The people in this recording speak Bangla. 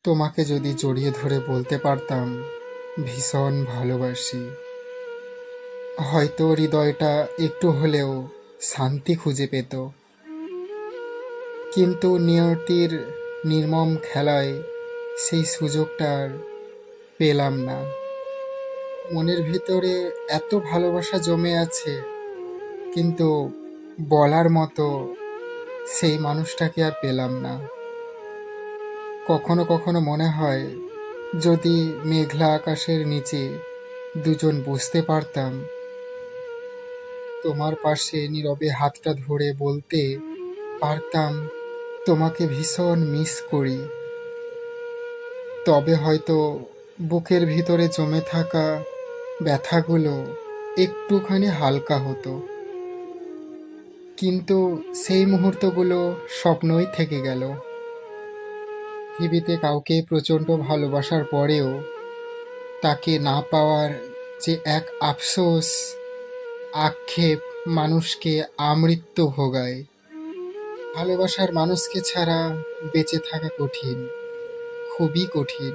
তোমাকে যদি জড়িয়ে ধরে বলতে পারতাম ভীষণ ভালোবাসি, হয়তো হৃদয়টা একটু হলেও শান্তি খুঁজে পেত। কিন্তু নিয়তির নির্মম খেলায় সেই সুযোগটা আর পেলাম না। মনের ভিতরে এত ভালোবাসা জমে আছে, কিন্তু বলার মতো সেই মানুষটাকে আর পেলাম না। কখনো কখনো মনে হয়, যদি মেঘলা আকাশের নিচে দুজন বুঝতে পারতাম, তোমার পাশে নীরবে হাতটা ধরে বলতে পারতাম তোমাকে ভীষণ মিস করি, তবে হয়তো বুকের ভিতরে জমে থাকা ব্যথাগুলো একটুখানি হালকা হতো। কিন্তু সেই মুহূর্তগুলো স্বপ্নই থেকে গেল। পৃথিবীতে কাউকে প্রচণ্ড ভালোবাসার পরেও তাকে না পাওয়ার যে এক আফসোস, আক্ষেপ মানুষকে আমৃত্যু ভোগায়। ভালোবাসার মানুষকে ছাড়া বেঁচে থাকা কঠিন, খুবই কঠিন।